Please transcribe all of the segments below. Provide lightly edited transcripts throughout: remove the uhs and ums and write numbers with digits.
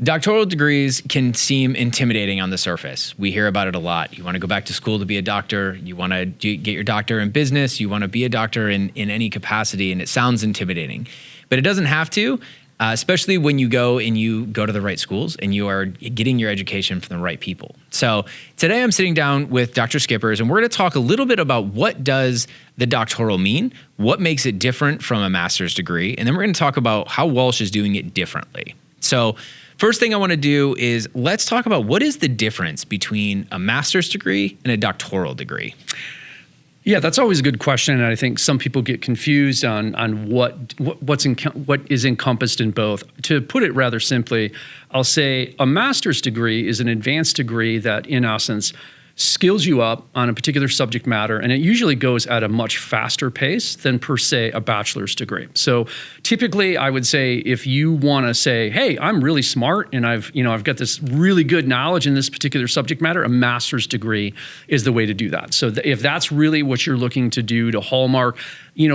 Doctoral degrees can seem intimidating on the surface. We hear about it a lot. You want to go back to school to be a doctor. You want to get your doctor in business. You want to be a doctor in any capacity, and it sounds intimidating. But it doesn't have to, especially when you go to the right schools and you are getting your education from the right people. So today I'm sitting down with Dr. Schippers, and we're going to talk a little bit about what does the doctoral mean, what makes it different from a master's degree, and then we're going to talk about how Walsh is doing it differently. So first thing I want to do is let's talk about what is the difference between a master's degree and a doctoral degree. Yeah, that's always a good question, and I think some people get confused on what is encompassed in both. To put it rather simply, I'll say a master's degree is an advanced degree that, in essence, skills you up on a particular subject matter, and it usually goes at a much faster pace than, per se, a bachelor's degree. So typically, I would say if you want to say, hey, I'm really smart and I've got this really good knowledge in this particular subject matter, a master's degree is the way to do that. So if that's really what you're looking to do to hallmark,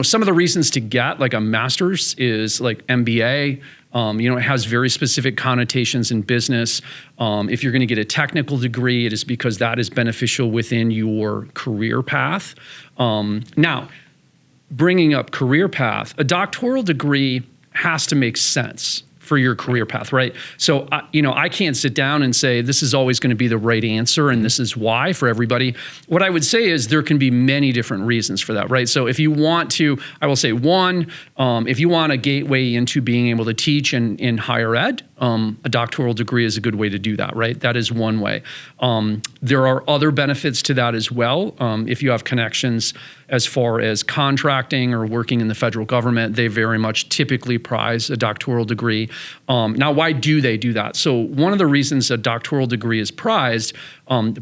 some of the reasons to get like a master's is like MBA. It has very specific connotations in business. If you're going to get a technical degree, it is because that is beneficial within your career path. Now, bringing up career path, a doctoral degree has to make sense for your career path, right? So, I can't sit down and say this is always going to be the right answer and this is why for everybody. What I would say is there can be many different reasons for that, right? So if you want to, I will say one, if you want a gateway into being able to teach in higher ed, a doctoral degree is a good way to do that, right? That is one way. There are other benefits to that as well. If you have connections as far as contracting or working in the federal government, they very much typically prize a doctoral degree. Now, why do they do that? So one of the reasons a doctoral degree is prized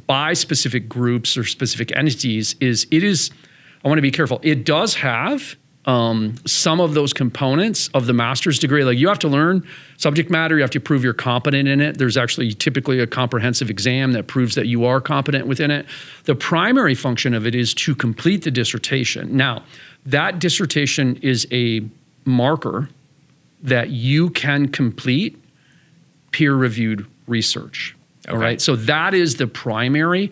by specific groups or specific entities is I want to be careful, it does have some of those components of the master's degree. Like you have to learn subject matter, you have to prove you're competent in it. There's actually typically a comprehensive exam that proves that you are competent within it. The primary function of it is to complete the dissertation. Now, that dissertation is a marker that you can complete peer-reviewed research. Okay. All right. So that is the primary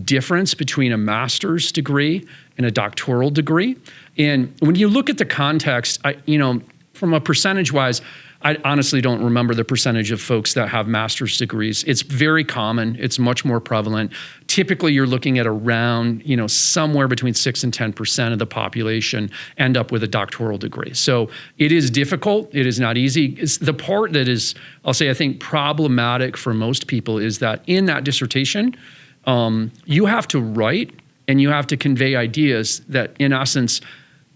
difference between a master's degree and a doctoral degree. And when you look at the context, from a percentage-wise, I honestly don't remember the percentage of folks that have master's degrees. It's very common. It's much more prevalent. Typically, you're looking at around, somewhere between 6 and 10% of the population end up with a doctoral degree. So it is difficult. It is not easy. It's the part that is, I'll say, I think problematic for most people is that in that dissertation, you have to write and you have to convey ideas that, in essence,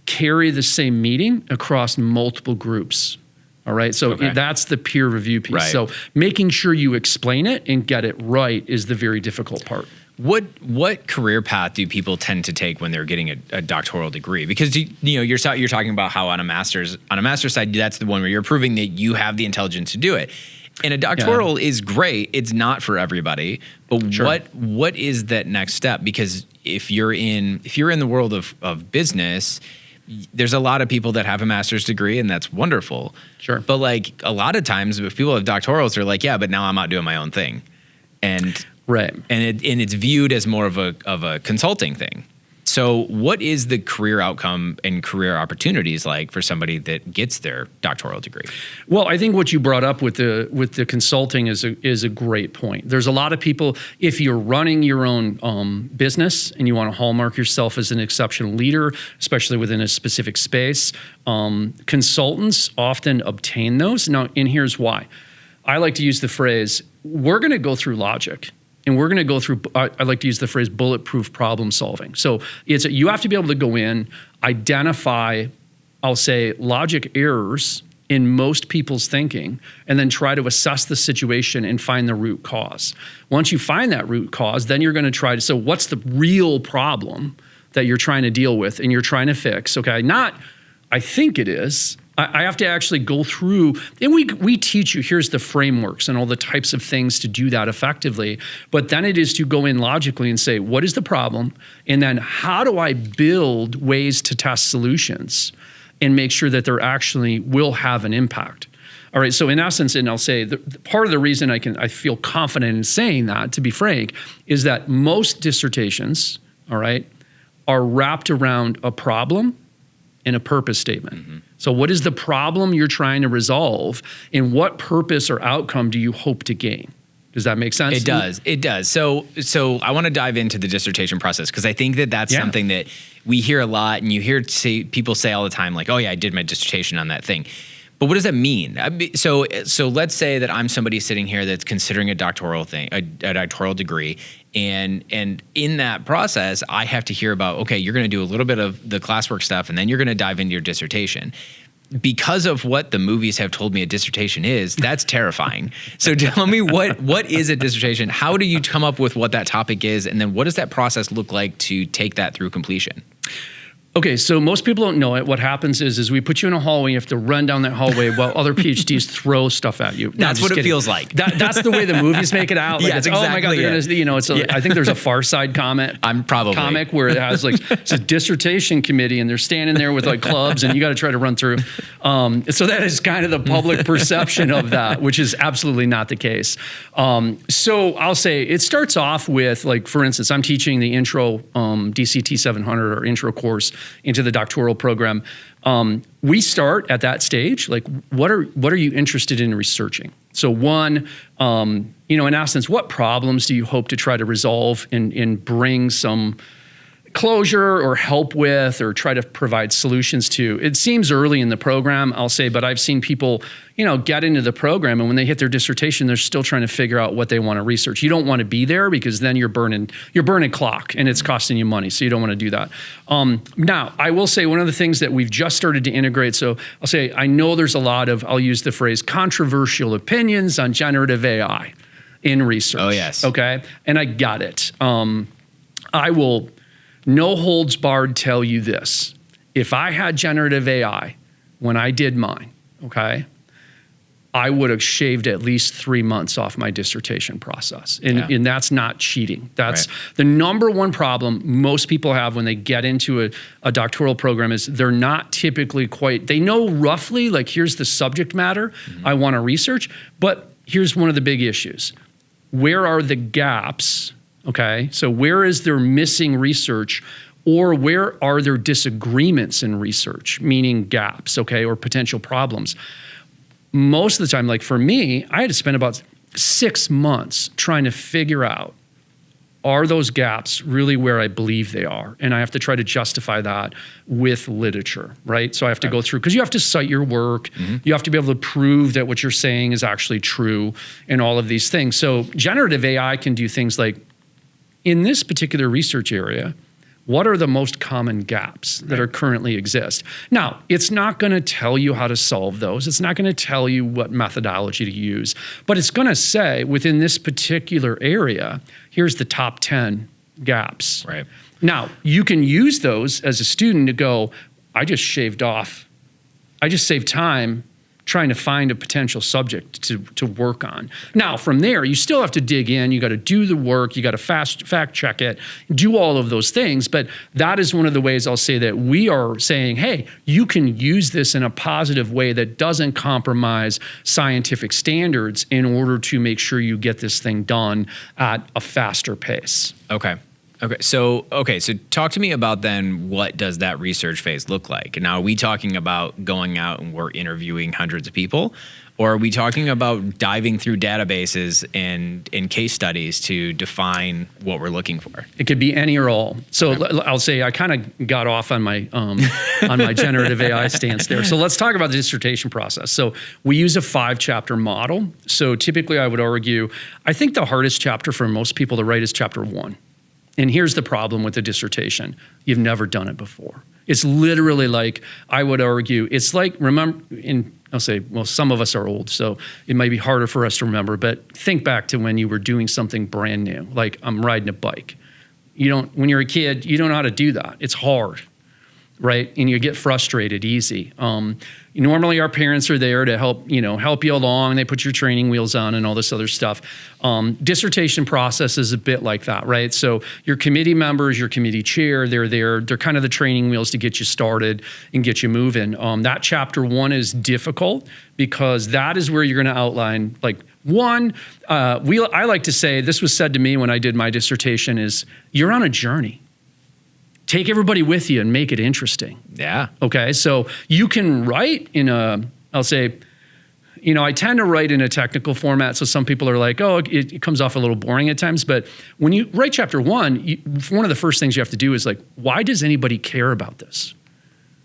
carry the same meaning across multiple groups. All right. So that's the peer review piece. Right. So making sure you explain it and get it right is the very difficult part. What career path do people tend to take when they're getting a doctoral degree? Because you're talking about how on a master's side, that's the one where you're proving that you have the intelligence to do it. And a doctoral is great. It's not for everybody. But sure. What is that next step? Because if you're in the world of business, there's a lot of people that have a master's degree, and that's wonderful. Sure. But like a lot of times, if people have doctorals, they're like, yeah, but now I'm out doing my own thing, and right, and it's viewed as more of a consulting thing. So, what is the career outcome and career opportunities like for somebody that gets their doctoral degree? Well, I think what you brought up with the consulting is a great point. There's a lot of people, if you're running your own business and you want to hallmark yourself as an exceptional leader, especially within a specific space, consultants often obtain those. Now, and here's why. I like to use the phrase, we're going to go through logic. And we're going to go through, I like to use the phrase bulletproof problem solving. So you have to be able to go in, identify, I'll say, logic errors in most people's thinking, and then try to assess the situation and find the root cause. Once you find that root cause, then you're going to try to, so what's the real problem that you're trying to deal with and you're trying to fix? Okay, not, I think it is. I have to actually go through, and we teach you, here's the frameworks and all the types of things to do that effectively. But then it is to go in logically and say, what is the problem? And then how do I build ways to test solutions and make sure that they actually will have an impact? All right. So in essence, and I'll say part of the reason I feel confident in saying that, to be frank, is that most dissertations, all right, are wrapped around a problem and a purpose statement. Mm-hmm. So what is the problem you're trying to resolve, and what purpose or outcome do you hope to gain? Does that make sense? It does. It does. So I want to dive into the dissertation process, because I think that's something that we hear a lot, and you hear people say all the time, like, oh yeah, I did my dissertation on that thing. But what does that mean? So let's say that I'm somebody sitting here that's considering a doctoral degree, and in that process, I have to hear about, okay, you're going to do a little bit of the classwork stuff, and then you're going to dive into your dissertation. Because of what the movies have told me a dissertation is, that's terrifying. So tell me, what is a dissertation? How do you come up with what that topic is? And then what does that process look like to take that through completion? Okay, so most people don't know it. What happens is we put you in a hallway. You have to run down that hallway while other PhDs throw stuff at you. That's what it feels like. That's the way the movies make it out. Like, yeah, it's exactly. Oh my God, they're gonna, it's I think there's a Far Side comic where it has like, it's a dissertation committee, and they're standing there with like clubs, and you got to try to run through. So that is kind of the public perception of that, which is absolutely not the case. So I'll say it starts off with, like, for instance, I'm teaching the intro DCT 700 or intro course into the doctoral program. We start at that stage, like, what are you interested in researching? So one, in essence, what problems do you hope to try to resolve and bring some closure or help with, or try to provide solutions to? It seems early in the program, I'll say, but I've seen people, get into the program, and when they hit their dissertation, they're still trying to figure out what they want to research. You don't want to be there, because then you're burning clock, and it's costing you money. So you don't want to do that. Now, I will say one of the things that we've just started to integrate. So I'll say, I know there's a lot of, I'll use the phrase, controversial opinions on generative AI in research. Oh yes. Okay. And I got it. I will, no holds barred, tell you this. If I had generative AI when I did mine, okay, I would have shaved at least 3 months off my dissertation process. And that's not cheating. That's the number one problem most people have when they get into a doctoral program, is they're not typically they know roughly, like, here's the subject matter I want to research, but here's one of the big issues. Where are the gaps? Okay, so where is there missing research, or where are there disagreements in research, meaning gaps, okay, or potential problems? Most of the time, like for me, I had to spend about 6 months trying to figure out, are those gaps really where I believe they are? And I have to try to justify that with literature, right? So I have to go through, because you have to cite your work. Mm-hmm. You have to be able to prove that what you're saying is actually true, and all of these things. So generative AI can do things like, in this particular research area, what are the most common gaps that are currently exist? Now, it's not going to tell you how to solve those. It's not going to tell you what methodology to use, but it's going to say, within this particular area, here's the top 10 gaps. Right. Now, you can use those as a student to go, I just saved time trying to find a potential subject to work on. Now, from there, you still have to dig in. You got to do the work. You got to fact check it, do all of those things. But that is one of the ways I'll say that we are saying, hey, you can use this in a positive way that doesn't compromise scientific standards, in order to make sure you get this thing done at a faster pace. Okay. So talk to me about then, what does that research phase look like? Now, are we talking about going out and we're interviewing hundreds of people, or are we talking about diving through databases and case studies to define what we're looking for? It could be any or all. So I'll say I kind of got off on my generative AI stance there. So let's talk about the dissertation process. So we use a 5-chapter model. So typically, I would argue, I think the hardest chapter for most people to write is chapter 1. And here's the problem with the dissertation. You've never done it before. It's literally like, I would argue, it's like, I'll say, well, some of us are old, so it might be harder for us to remember, but think back to when you were doing something brand new, like I'm riding a bike. When you're a kid, you don't know how to do that. It's hard. right? And you get frustrated easy. Normally our parents are there to help you along. They put your training wheels on and all this other stuff. Dissertation process is a bit like that, right? So your committee members, your committee chair, they're there. They're kind of the training wheels to get you started and get you moving. That chapter 1 is difficult because that is where you're going to outline I like to say, this was said to me when I did my dissertation, is you're on a journey. Take everybody with you and make it interesting. Yeah. Okay. So you can write I tend to write in a technical format. So some people are like, oh, it comes off a little boring at times. But when you write chapter 1, one of the first things you have to do is like, why does anybody care about this?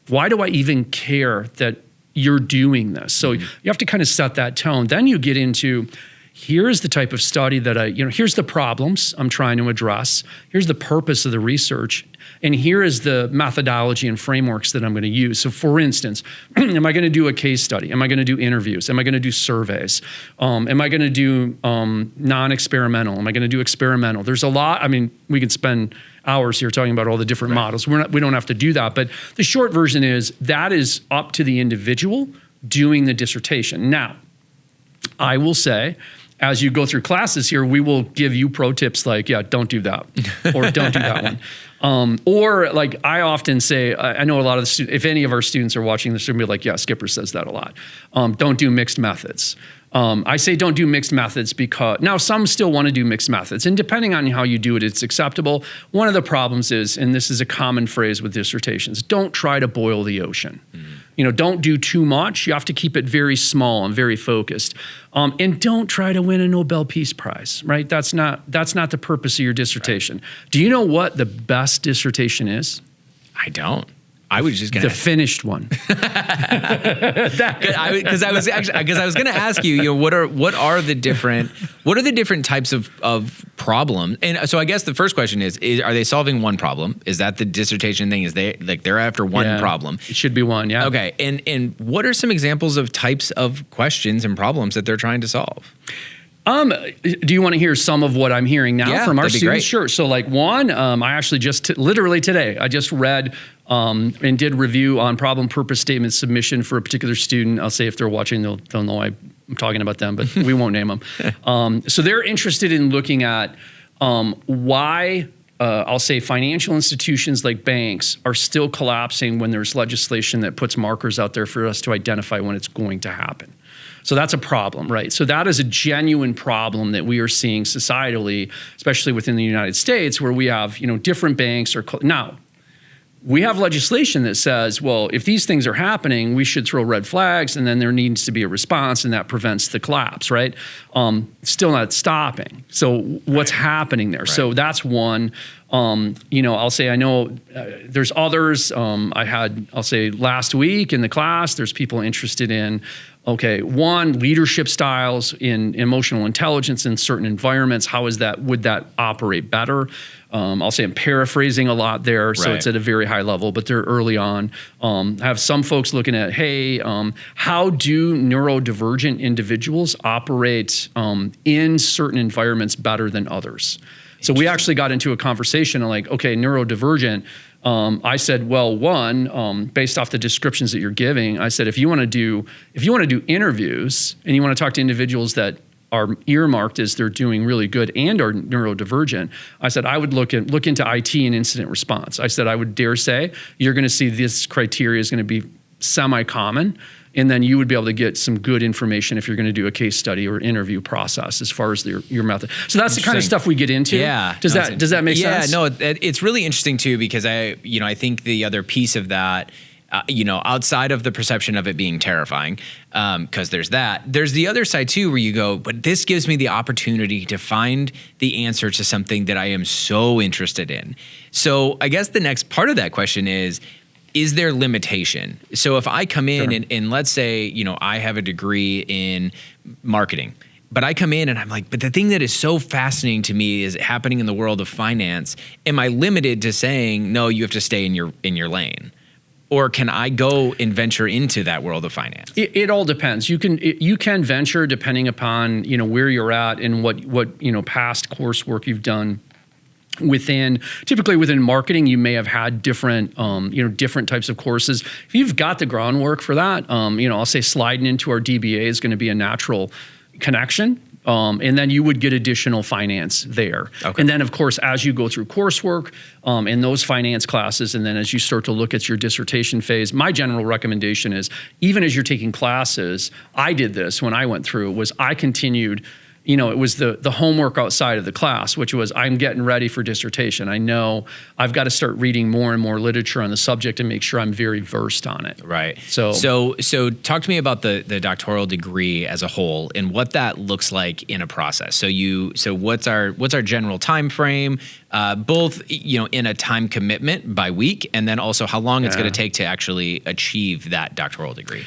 Why do I even care that you're doing this? So you have to kind of set that tone. Then you get into, here's the type of study that here's the problems I'm trying to address. Here's the purpose of the research. And here is the methodology and frameworks that I'm going to use. So for instance, am I going to do a case study? Am I going to do interviews? Am I going to do surveys? Am I going to do non-experimental? Am I going to do experimental? There's a lot. I mean, we could spend hours here talking about all the different models. We don't have to do that. But the short version is that is up to the individual doing the dissertation. Now, I will say, as you go through classes here, we will give you pro tips like, yeah, don't do that, or don't do that one. Or like I often say, I know a lot of the students, if any of our students are watching this, they're going to be like, yeah, Schippers says that a lot. Don't do mixed methods. I say don't do mixed methods because now some still want to do mixed methods, and depending on how you do it, it's acceptable. One of the problems is, and this is a common phrase with dissertations, don't try to boil the ocean. Don't do too much. You have to keep it very small and very focused. And don't try to win a Nobel Peace Prize, right? That's not the purpose of your dissertation. Right. Do you know what the best dissertation is? I don't. I was just going to the finished one. Because I was going to ask you, what are the different types of problems? And so I guess the first question is are they solving one problem? Is that the dissertation thing? Is they're after one problem? It should be one, yeah. Okay. And what are some examples of types of questions and problems that they're trying to solve? Do you want to hear some of what I'm hearing now from our students? Great. Sure. So like one, I actually just literally today, I just read and did review on problem purpose statement submission for a particular student. I'll say if they're watching, they'll know I'm talking about them, but we won't name them. So they're interested in looking at why I'll say financial institutions like banks are still collapsing when there's legislation that puts markers out there for us to identify when it's going to happen. So that's a problem, right? So that is a genuine problem that we are seeing societally, especially within the United States, where we have, different banks now. We have legislation that says, well, if these things are happening, we should throw red flags, and then there needs to be a response, and that prevents the collapse, right? Still not stopping. So what's happening there? Right. So that's one. I'll say I know there's others. I'll say last week in the class, there's people interested in, one, leadership styles in emotional intelligence in certain environments. Would that operate better? I'll say I'm paraphrasing a lot there, so it's at a very high level, but they're early on. I have some folks looking at, how do neurodivergent individuals operate in certain environments better than others? So we actually got into a conversation on neurodivergent. I said, well, one, based off the descriptions that you're giving, I said, if you want to do interviews and you want to talk to individuals that are earmarked as they're doing really good and are neurodivergent, I said, I would look into IT and incident response. I said, I would dare say you're going to see this criteria is going to be semi-common. And then you would be able to get some good information if you're going to do a case study or interview process as far as your method. So that's the kind of stuff we get into. Yeah. Does that make sense? Yeah, no, it's really interesting too, because I think the other piece of that, outside of the perception of it being terrifying, because there's the other side too, where you go, but this gives me the opportunity to find the answer to something that I am so interested in. So I guess the next part of that question is there limitation? So if I come in and let's say, I have a degree in marketing, but I come in and I'm like, but the thing that is so fascinating to me is happening in the world of finance. Am I limited to saying, no, you have to stay in your lane? Or can I go and venture into that world of finance? It all depends. You can venture depending upon, where you're at and what past coursework you've done Typically within marketing, you may have had different, different types of courses. If you've got the groundwork for that, I'll say sliding into our DBA is going to be a natural connection. And then you would get additional finance there. Okay. And then, of course, as you go through coursework in those finance classes, and then as you start to look at your dissertation phase, my general recommendation is, even as you're taking classes, I did this when I went through, was I continued. It was the homework outside of the class, which was, I'm getting ready for dissertation. I know I've got to start reading more and more literature on the subject and make sure I'm very versed on it. Right. So talk to me about the doctoral degree as a whole and what that looks like in a process. So what's our general time frame, both in a time commitment by week, and then also how long it's going to take to actually achieve that doctoral degree?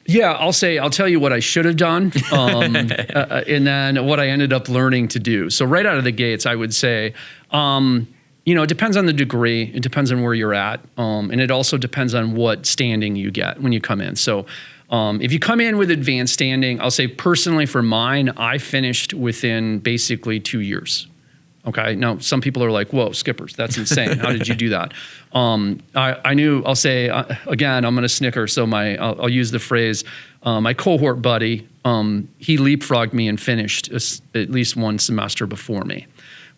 Yeah, I'll tell you what I should have done, and then what I ended up learning to do. So right out of the gates, I would say, it depends on the degree, it depends on where you're at, and it also depends on what standing you get when you come in. So if you come in with advanced standing, I'll say personally for mine, I finished within basically 2 years. Okay. Now, some people are like, whoa, Schippers, that's insane. How did you do that? I knew, I'll say, again, I'm going to snicker. So I'll use the phrase, my cohort buddy, he leapfrogged me and finished at least one semester before me,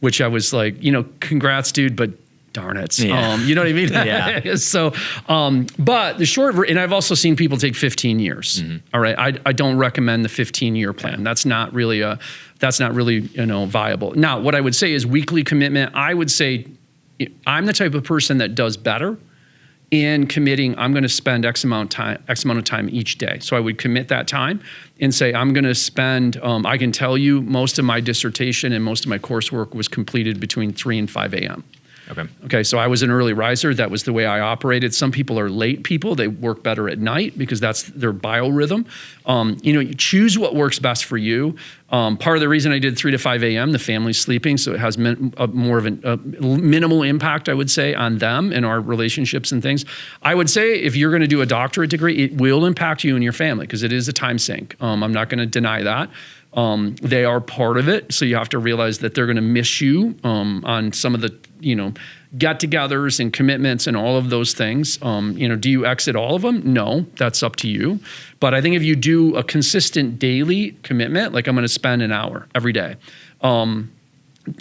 which I was like, congrats, dude, but darn it. Yeah. You know what I mean? Yeah. So, but the short, and I've also seen people take 15 years. Mm-hmm. All right. I don't recommend the 15-year plan. Yeah. That's not really viable. Now, what I would say is weekly commitment. I would say I'm the type of person that does better in committing. I'm going to spend X amount of time each day. So I would commit that time and say, I'm going to spend, I can tell you most of my dissertation and most of my coursework was completed between 3 and 5 a.m. Okay. So I was an early riser. That was the way I operated. Some people are late people. They work better at night because that's their biorhythm. You choose what works best for you. Part of the reason I did 3 to 5 a.m., the family's sleeping, so it has more of a minimal impact, I would say, on them and our relationships and things. I would say if you're going to do a doctorate degree, it will impact you and your family because it is a time sink. I'm not going to deny that. They are part of it, so you have to realize that they're going to miss you on some of the, get-togethers and commitments and all of those things. Do you exit all of them? No, that's up to you. But I think if you do a consistent daily commitment, like I'm going to spend an hour every day, and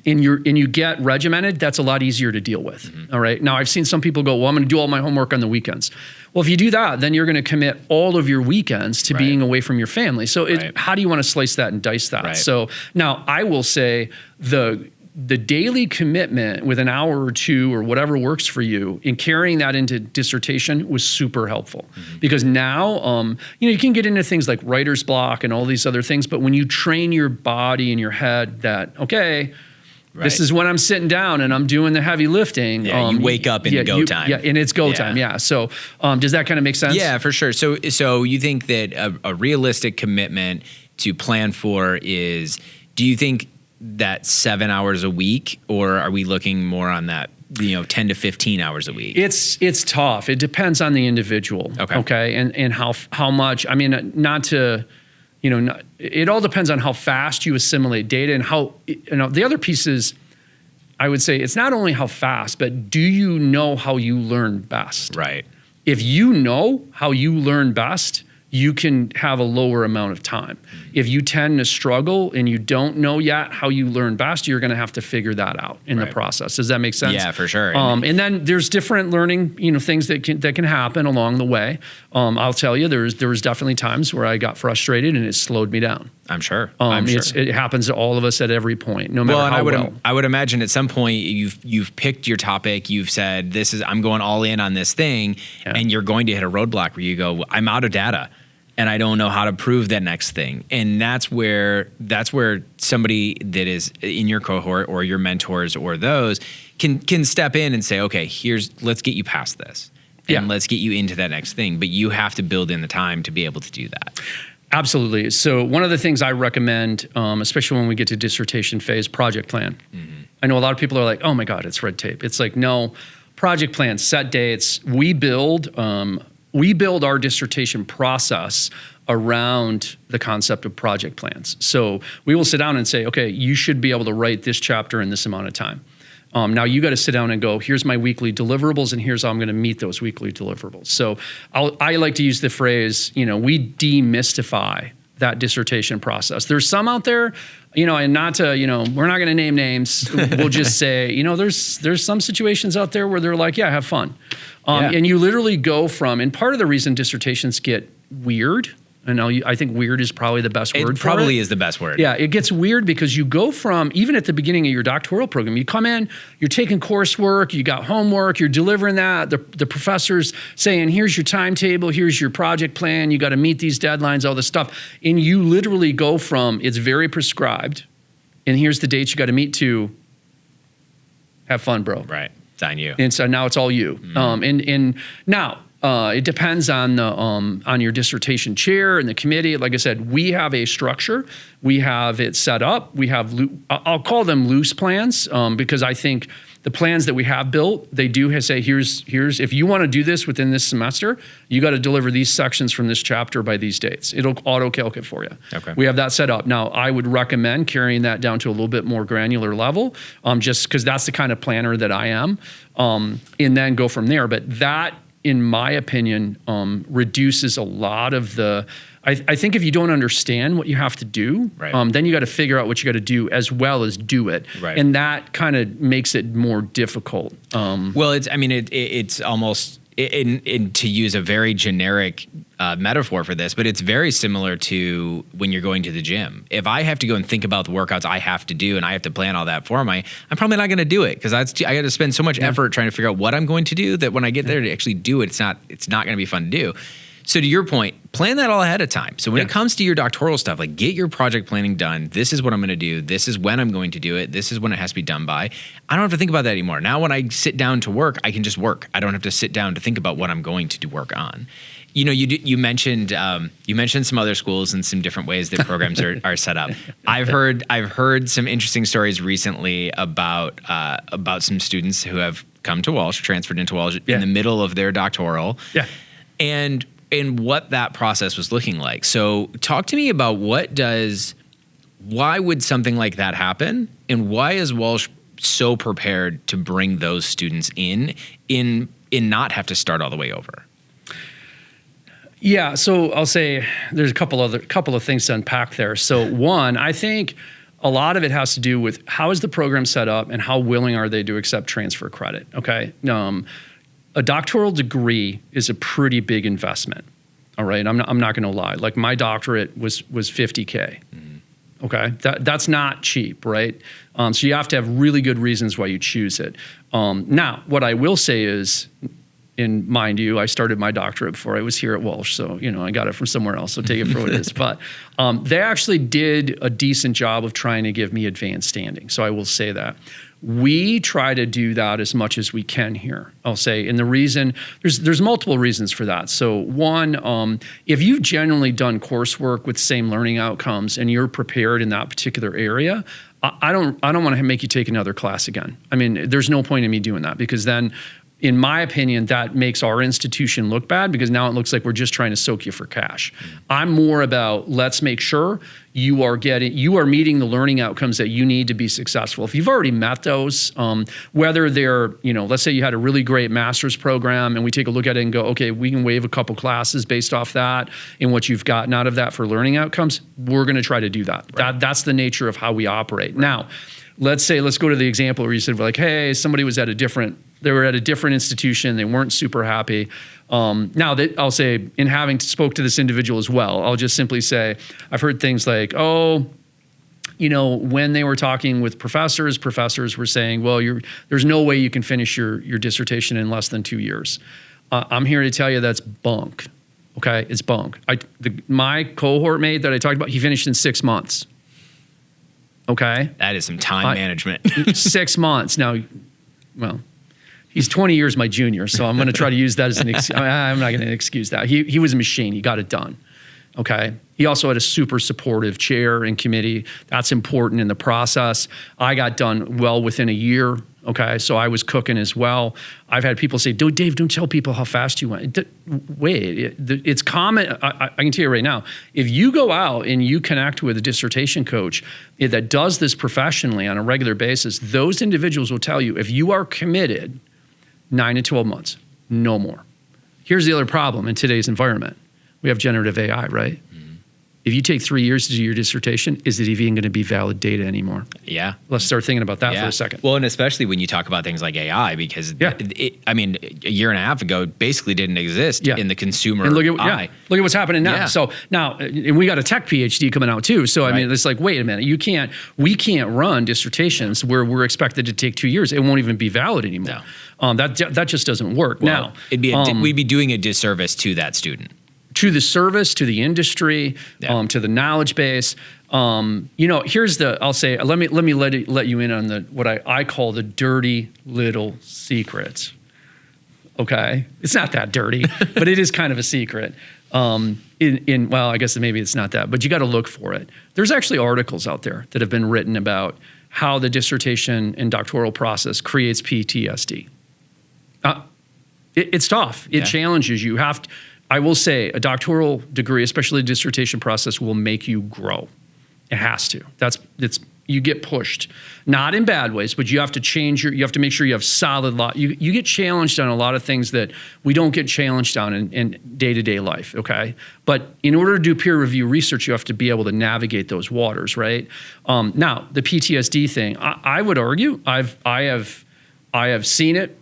you get regimented, that's a lot easier to deal with. Mm-hmm. All right. Now I've seen some people go, well, I'm going to do all my homework on the weekends. Well, if you do that, then you're going to commit all of your weekends to being away from your family. So how do you want to slice that and dice that? Right. So now I will say the daily commitment with an hour or two or whatever works for you in carrying that into dissertation was super helpful. Mm-hmm. Because now, you can get into things like writer's block and all these other things, but when you train your body and your head that, okay, this is when I'm sitting down and I'm doing the heavy lifting. Yeah, you wake up in go time. Yeah, and it's go time. Yeah. So does that kind of make sense? Yeah, for sure. So you think that a realistic commitment to plan for is, do you think that 7 hours a week, or are we looking more on that 10 to 15 hours a week? It's tough. It depends on the individual. Okay. And how much, it all depends on how fast you assimilate data and how, the other piece is, I would say it's not only how fast, but do you know how you learn best? Right. If you know how you learn best, you can have a lower amount of time. If you tend to struggle and you don't know yet how you learn best, you're going to have to figure that out in the process. Does that make sense? Yeah, for sure. And then there's different learning, things that can happen along the way. I'll tell you, there was definitely times where I got frustrated and it slowed me down. I'm sure. It happens to all of us at every point, no matter how well. I would imagine at some point you've picked your topic. You've said, I'm going all in on this thing, and you're going to hit a roadblock where you go, I'm out of data. And I don't know how to prove that next thing. And that's where somebody that is in your cohort or your mentors or those can step in and say, okay, let's get you past this. And let's get you into that next thing. But you have to build in the time to be able to do that. Absolutely. So one of the things I recommend, especially when we get to dissertation phase, project plan. Mm-hmm. I know a lot of people are like, oh my God, it's red tape. It's like, no, project plan, set dates. We build our dissertation process around the concept of project plans. So we will sit down and say, okay, you should be able to write this chapter in this amount of time. Now you got to sit down and go, here's my weekly deliverables and here's how I'm going to meet those weekly deliverables. So I like to use the phrase, we demystify that dissertation process. There's some out there, and not to, we're not going to name names. We'll just say, there's some situations out there where they're like, yeah, have fun. And you literally go from, and part of the reason dissertations get weird, and I think weird is probably the best word for it. It probably is the best word. Yeah, it gets weird because you go from, even at the beginning of your doctoral program, you come in, you're taking coursework, you got homework, you're delivering that, the professor's saying, here's your timetable, here's your project plan, you got to meet these deadlines, all this stuff. And you literally go from, it's very prescribed, and here's the dates you got to meet to, have fun, bro. Right, it's on you. And so now it's all you. And now, it depends on the on your dissertation chair and the committee. Like I said, we have a structure. We have it set up. We have I'll call them loose plans because I think the plans that we have built, they do say here's if you want to do this within this semester, you got to deliver these sections from this chapter by these dates. It'll auto-calc it for you. Okay. We have that set up. Now, I would recommend carrying that down to a little bit more granular level, just because that's the kind of planner that I am, and then go from there. But that, in my opinion, reduces a lot of the, I think if you don't understand what you have to do, then you got to figure out what you got to do as well as do it. Right. And that kind of makes it more difficult. Well, it's almost, to use a very generic metaphor for this, but it's very similar to when you're going to the gym. If I have to go and think about the workouts I have to do and I have to plan all that for I'm probably not going to do it because I got to spend so much effort trying to figure out what I'm going to do that when I get there to actually do it, it's not going to be fun to do. So to your point, plan that all ahead of time. So when it comes to your doctoral stuff, like get your project planning done. This is what I'm going to do. This is when I'm going to do it. This is when it has to be done by. I don't have to think about that anymore. Now when I sit down to work, I can just work. I don't have to sit down to think about what I'm going to do work on. You mentioned some other schools and some different ways that programs are set up. I've heard some interesting stories recently about some students who have come to Walsh, transferred into Walsh in the middle of their doctoral. Yeah. And what that process was looking like. So talk to me about why would something like that happen? And why is Walsh so prepared to bring those students in not have to start all the way over? Yeah, so I'll say there's a couple of things to unpack there. So one, I think a lot of it has to do with how is the program set up and how willing are they to accept transfer credit, okay? A doctoral degree is a pretty big investment, all right? I'm not going to lie. Like my doctorate was $50K, okay? That's not cheap, right? So you have to have really good reasons why you choose it. Now, what I will say is, and mind you, I started my doctorate before I was here at Walsh, so I got it from somewhere else, so take it for what it is. But they actually did a decent job of trying to give me advanced standing, so I will say that. We try to do that as much as we can here, I'll say. And the reason, there's multiple reasons for that. So one, if you've generally done coursework with same learning outcomes and you're prepared in that particular area, I don't want to make you take another class again. I mean, there's no point in me doing that because then, in my opinion, that makes our institution look bad because now it looks like we're just trying to soak you for cash. I'm more about let's make sure you are meeting the learning outcomes that you need to be successful. If you've already met those, whether they're, let's say you had a really great master's program and we take a look at it and go, okay, we can waive a couple classes based off that and what you've gotten out of that for learning outcomes, we're going to try to do that. Right. That's the nature of how we operate. Right. Now, let's go to the example where you said like, hey, somebody was they were at a different institution. They weren't super happy. Now, I'll say, in having spoke to this individual as well, I'll just simply say, I've heard things like, when they were talking with professors were saying, well, there's no way you can finish your dissertation in less than 2 years. I'm here to tell you that's bunk. Okay, it's bunk. My cohort mate that I talked about, he finished in 6 months. Okay, that is some time management. 6 months now. Well, he's 20 years my junior, so I'm going to try to use that as an excuse. I'm not going to excuse that. He was a machine. He got it done. Okay. He also had a super supportive chair and committee. That's important in the process. I got done well within a year. Okay, so I was cooking as well. I've had people say, Dave, don't tell people how fast you went. Wait, it's common. I can tell you right now, if you go out and you connect with a dissertation coach that does this professionally on a regular basis, those individuals will tell you, if you are committed, 9 to 12 months, no more. Here's the other problem in today's environment. We have generative AI, right? If you take 3 years to do your dissertation, is it even going to be valid data anymore? Yeah. Let's start thinking about that for a second. Well, and especially when you talk about things like AI, because I mean, a year and a half ago, it basically didn't exist in the consumer and look at, eye. Look at what's happening now. Yeah. So now, and we got a tech PhD coming out too. So I mean, it's like, wait a minute, we can't run dissertations where we're expected to take 2 years. It won't even be valid anymore. No. That just doesn't work. Well, now, we'd be doing a disservice to that student. To the service, to the industry, to the knowledge base. Here's I'll say, let me let you in on what I call the dirty little secrets. Okay, it's not that dirty, but it is kind of a secret. Well, I guess maybe it's not that, but you got to look for it. There's actually articles out there that have been written about how the dissertation and doctoral process creates PTSD. It's tough. It challenges you. I will say a doctoral degree, especially a dissertation process, will make you grow. It has to. You get pushed, not in bad ways, but you have to change you have to make sure you have solid you get challenged on a lot of things that we don't get challenged on in day-to-day life, okay? But in order to do peer review research, you have to be able to navigate those waters, right? Now, the PTSD thing, I would argue, I have seen it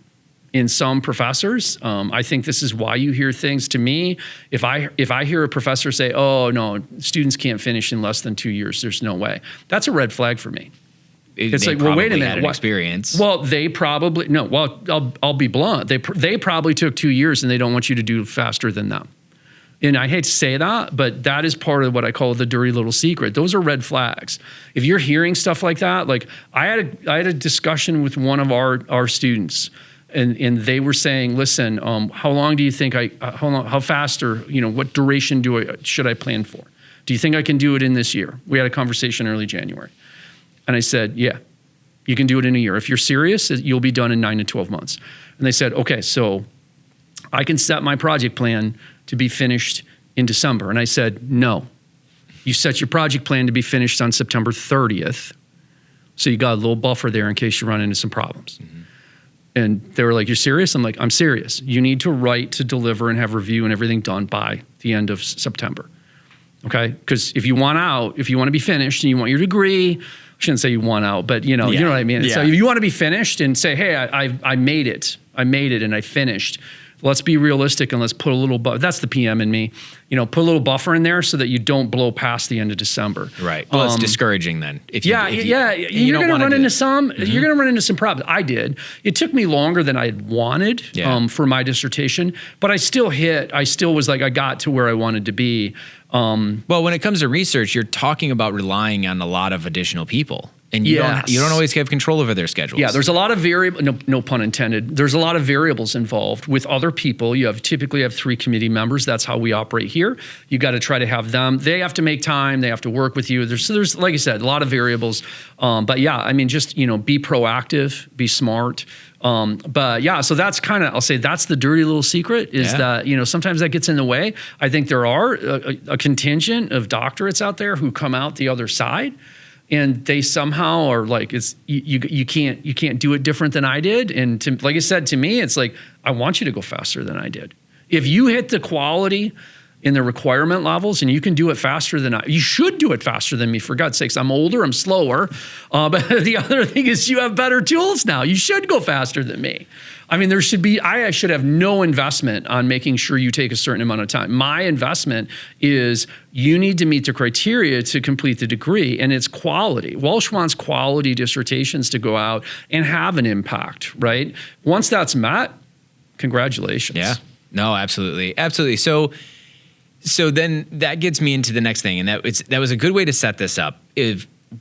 in some professors. I think this is why you hear things. To me, if I hear a professor say, oh no, students can't finish in less than 2 years, there's no way. That's a red flag for me. It's like, well, wait a minute. Had an experience. Well, they probably, no, well, I'll be blunt. They probably took 2 years and they don't want you to do faster than them. And I hate to say that, but that is part of what I call the dirty little secret. Those are red flags. If you're hearing stuff like that, like I had a discussion with one of our students, and they were saying, listen, how long do you think how fast or, what duration should I plan for? Do you think I can do it in this year? We had a conversation early January. And I said, yeah, you can do it in a year. If you're serious, you'll be done in 9 to 12 months. And they said, okay, so I can set my project plan to be finished in December. And I said, no, you set your project plan to be finished on September 30th. So you got a little buffer there in case you run into some problems. Mm-hmm. And they were like, you're serious? I'm like, I'm serious. You need to write, to deliver, and have review and everything done by the end of September. Okay? Because if you want to be finished and you want your degree, I shouldn't say you want out, but you know what I mean? Yeah. So if you want to be finished and say, hey, I made it. I made it and I finished. Let's be realistic and let's put a little that's the PM in me. Put a little buffer in there so that you don't blow past the end of December. Right. Well, it's discouraging then. You're going to run into some. Mm-hmm. You're going to run into some problems. I did. It took me longer than I had wanted for my dissertation, but I still was like, I got to where I wanted to be. Well, when it comes to research, you're talking about relying on a lot of additional people. And you don't always have control over their schedules. Yeah, there's a lot of no pun intended. There's a lot of variables involved with other people. You typically have 3 committee members. That's how we operate here. You got to try to have them. They have to make time. They have to work with you. There's like I said, a lot of variables. But yeah, I mean, just be proactive, be smart. But yeah, so that's kind of, I'll say that's the dirty little secret is that, sometimes that gets in the way. I think there are a contingent of doctorates out there who come out the other side. And they somehow are like, you can't do it different than I did. And like I said, to me, it's like, I want you to go faster than I did. If you hit the quality in the requirement levels and you can do it faster than you should do it faster than me, for God's sakes. I'm older, I'm slower. But the other thing is you have better tools now. You should go faster than me. I mean, I should have no investment on making sure you take a certain amount of time. My investment is you need to meet the criteria to complete the degree, and it's quality. Walsh wants quality dissertations to go out and have an impact, right? Once that's met, congratulations. Yeah, no, absolutely. Absolutely. So then that gets me into the next thing, and that was a good way to set this up.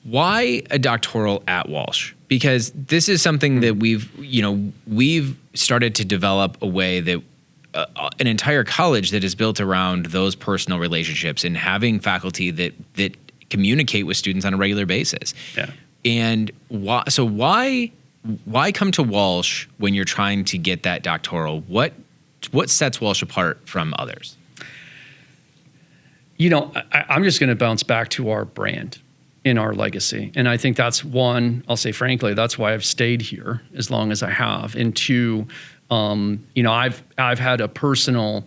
Why a doctoral at Walsh? Because this is something that we've started to develop a way that an entire college that is built around those personal relationships and having faculty that communicate with students on a regular basis. Yeah. And why why come to Walsh when you're trying to get that doctoral? What sets Walsh apart from others? I'm just going to bounce back to our brand in our legacy. And I think that's one, I'll say frankly, that's why I've stayed here as long as I have. And two, I've had a personal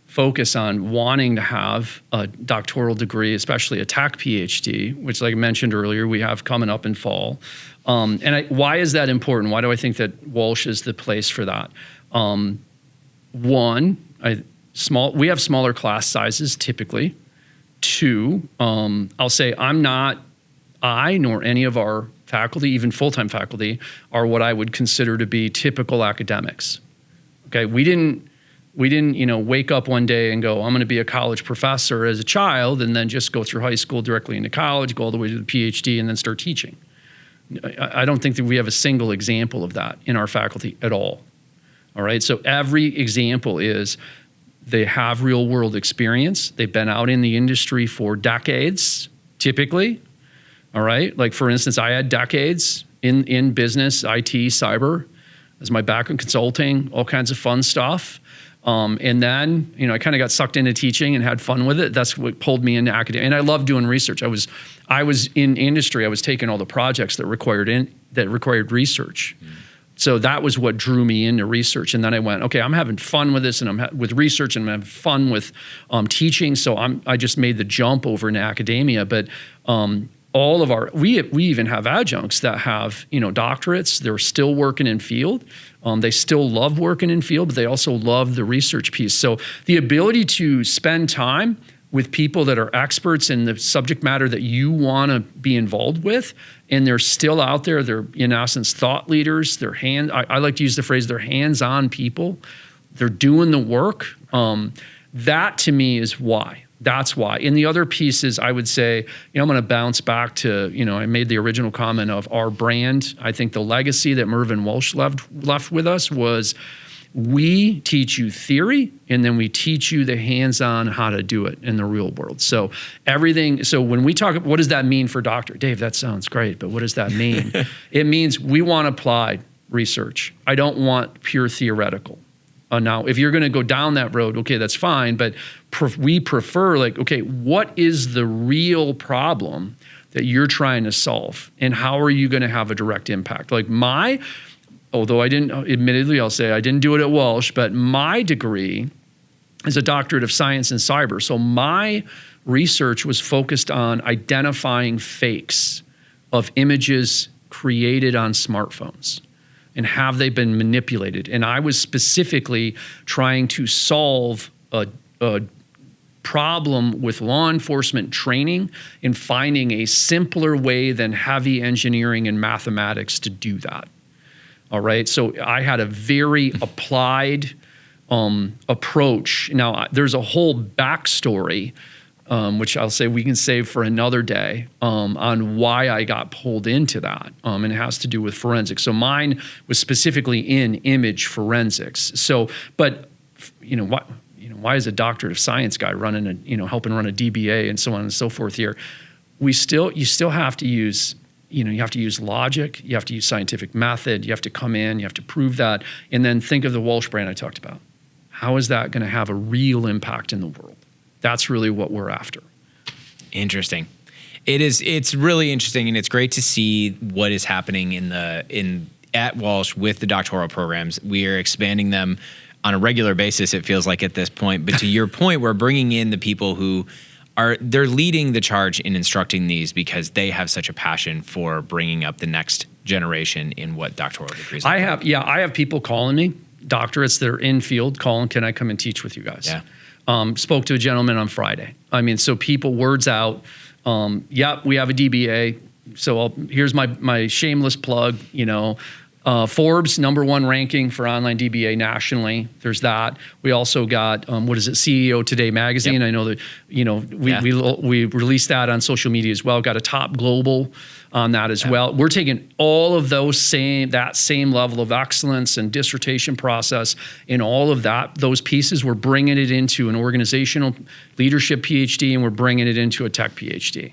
focus on wanting to have a doctoral degree, especially a TAC PhD, which, like I mentioned earlier, we have coming up in fall. Why is that important? Why do I think that Walsh is the place for that? One, we have smaller class sizes typically. Two, I'll say I nor any of our faculty, even full-time faculty, are what I would consider to be typical academics. Okay, we didn't wake up one day and go, I'm going to be a college professor as a child, and then just go through high school directly into college, go all the way to the PhD, and then start teaching. I don't think that we have a single example of that in our faculty at all. All right, so every example is they have real world experience. They've been out in the industry for decades, typically. All right, like for instance, I had decades in business, IT, cyber, as my background, consulting, all kinds of fun stuff. And then, I kind of got sucked into teaching and had fun with it. That's what pulled me into academia. And I love doing research. I was in industry. I was taking all the projects that required research. So that was what drew me into research. And then I went, okay, I'm having fun with this, and I'm with research, and I'm having fun with teaching. So I just made the jump over into academia. But all of we even have adjuncts that have doctorates. They're still working in field. They still love working in field, but they also love the research piece. So the ability to spend time with people that are experts in the subject matter that you want to be involved with, and they're still out there. They're in essence thought leaders. I like to use the phrase, they're hands-on people. They're doing the work. That to me is why. That's why. And the other piece is, I would say, I'm going to bounce back to, I made the original comment of our brand. I think the legacy that Mervyn Walsh left with us was, we teach you theory, and then we teach you the hands-on how to do it in the real world. So when we talk, what does that mean for doctor? Dave, that sounds great, but what does that mean? It means we want applied research. I don't want pure theoretical. Now, if you're going to go down that road, okay, that's fine, but we prefer what is the real problem that you're trying to solve, and how are you going to have a direct impact? Although admittedly, I'll say I didn't do it at Walsh, but my degree is a doctorate of science in cyber. So my research was focused on identifying fakes of images created on smartphones, and have they been manipulated? And I was specifically trying to solve a problem with law enforcement training in finding a simpler way than heavy engineering and mathematics to do that. All right, so I had a very applied approach. Now, there's a whole backstory, which I'll say we can save for another day, on why I got pulled into that, and it has to do with forensics. So mine was specifically in image forensics. So, but why is a doctorate of science guy helping run a DBA and so on and so forth here? You still have to use. You have to use logic, you have to use scientific method, you have to come in, you have to prove that, and then think of the Walsh brand I talked about. How is that going to have a real impact in the world? That's really what we're after. Interesting. It's really interesting, and it's great to see what is happening at Walsh with the doctoral programs. We are expanding them on a regular basis, it feels like at this point. But to your point, we're bringing in the people who they're leading the charge in instructing these, because they have such a passion for bringing up the next generation in what doctoral degrees are. I have people calling me, doctorates that are in field, calling, can I come and teach with you guys? Yeah. Spoke to a gentleman on Friday. So people, words out, we have a DBA. So here's my shameless plug, Forbes #1 ranking for online DBA nationally. There's that. We also got CEO Today magazine. Yep. I know that we released that on social media as well. Got a top global on that as well. We're taking all of that same level of excellence and dissertation process and all of those pieces. We're bringing it into an organizational leadership PhD, and we're bringing it into a tech PhD.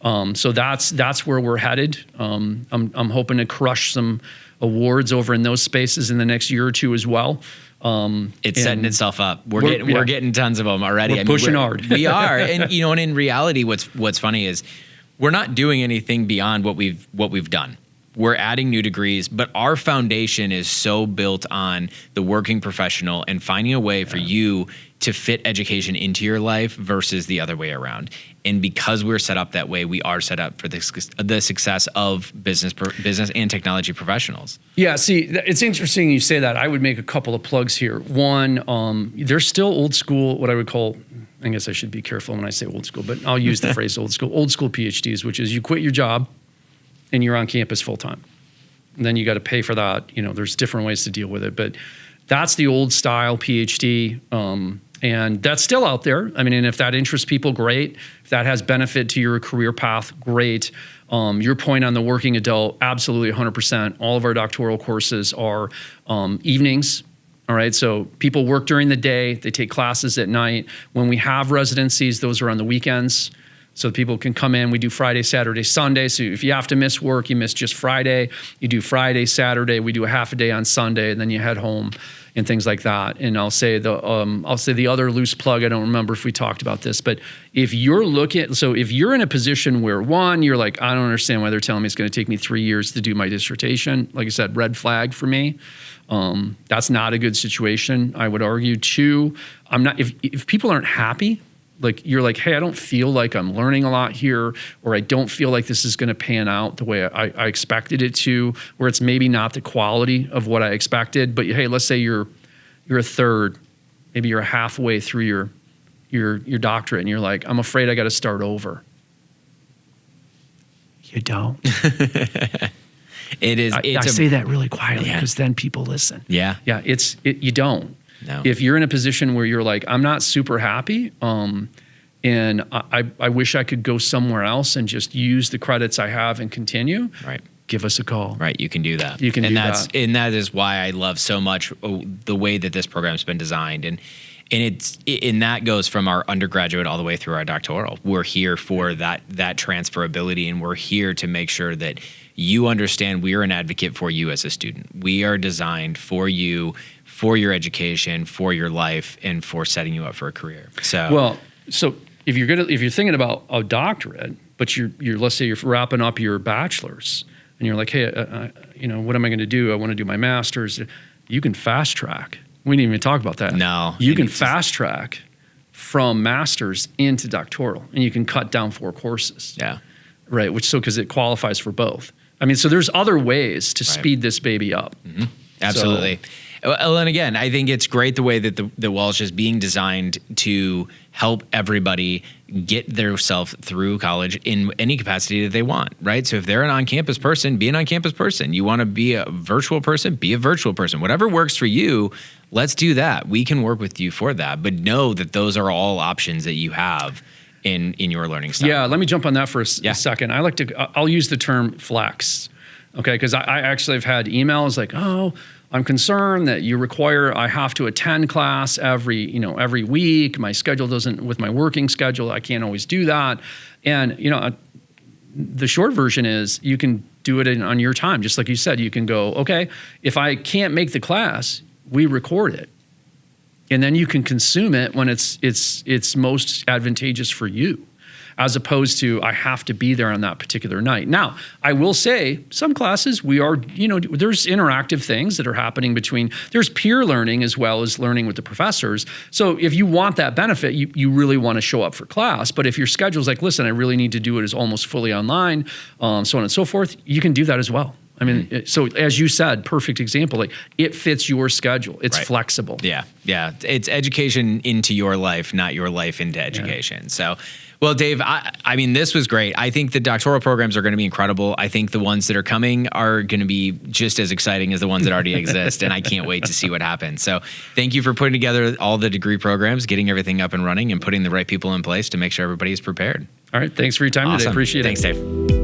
So that's where we're headed. I'm hoping to crush some awards over in those spaces in the next year or two as well. It's setting itself up. We're getting tons of them already. We're pushing hard. We are, and and in reality, what's funny is we're not doing anything beyond what we've done. We're adding new degrees, but our foundation is so built on the working professional and finding a way for you to fit education into your life versus the other way around. And because we're set up that way, we are set up for the success of business and technology professionals. Yeah, see, it's interesting you say that. I would make a couple of plugs here. One, there's still old school, what I would call, I guess I should be careful when I say old school, but I'll use the phrase old school PhDs, which is you quit your job and you're on campus full time. And then you got to pay for that. There's different ways to deal with it, but that's the old style PhD. And that's still out there. I mean, and if that interests people, great. If that has benefit to your career path, great. Your point on the working adult, absolutely 100%. All of our doctoral courses are evenings. All right, so people work during the day, they take classes at night. When we have residencies, those are on the weekends. So people can come in, we do Friday, Saturday, Sunday. So if you have to miss work, you miss just Friday. You do Friday, Saturday, we do a half a day on Sunday, and then you head home and things like that. And I'll say the other loose plug, I don't remember if we talked about this, but if you're in a position where one, you're like, I don't understand why they're telling me it's going to take me 3 years to do my dissertation. Like I said, red flag for me. That's not a good situation, I would argue. Two, if people aren't happy, like you're like, hey, I don't feel like I'm learning a lot here, or I don't feel like this is going to pan out the way I expected it to, where it's maybe not the quality of what I expected. But hey, let's say you're a third, maybe you're halfway through your doctorate, and you're like, I'm afraid I got to start over. You don't. It is. I say that really quietly because then people listen. Yeah. Yeah. You don't. No. If you're in a position where you're like, I'm not super happy, and I wish I could go somewhere else and just use the credits I have and continue. Right. Give us a call. Right. You can do that. You can do that. And that is why I love so much the way that this program's been designed. And that goes from our undergraduate all the way through our doctoral. We're here for that transferability, and we're here to make sure that you understand we are an advocate for you as a student. We are designed for you, for your education, for your life, and for setting you up for a career. So if you're thinking about a doctorate, but you're let's say you're wrapping up your bachelor's, and you're like, hey, what am I going to do? I want to do my master's. You can fast track. We didn't even talk about that. No. You can fast track from master's into doctoral, and you can cut down 4 courses. Yeah. Right. Because it qualifies for both. I mean, so there's other ways to speed this baby up. Mm-hmm. Absolutely. Well, and again, I think it's great the way that the Walsh is being designed to help everybody get themselves through college in any capacity that they want, right? So if they're an on-campus person, be an on-campus person. You want to be a virtual person, be a virtual person. Whatever works for you, let's do that. We can work with you for that. But know that those are all options that you have in your learning style. Yeah, let me jump on that for a second. I'll use the term flex, okay? Because I actually have had emails like, oh, I'm concerned that I have to attend class every week. My schedule with my working schedule, I can't always do that. And, the short version is you can do it on your time. Just like you said, you can go, okay, if I can't make the class, we record it. And then you can consume it when it's most advantageous for you, as opposed to I have to be there on that particular night. Now, I will say some classes there's interactive things that are happening there's peer learning as well as learning with the professors. So if you want that benefit, you really want to show up for class. But if your schedule's like, listen, I really need to do it as almost fully online, so on and so forth, you can do that as well. I mean, so as you said, perfect example, like it fits your schedule. It's flexible. Yeah. Yeah. It's education into your life, not your life into education. Yeah. So, well, Dave, I mean, this was great. I think the doctoral programs are going to be incredible. I think the ones that are coming are going to be just as exciting as the ones that already exist. And I can't wait to see what happens. So thank you for putting together all the degree programs, getting everything up and running, and putting the right people in place to make sure everybody is prepared. All right. Thanks for your time today. Appreciate it. Thanks, Dave.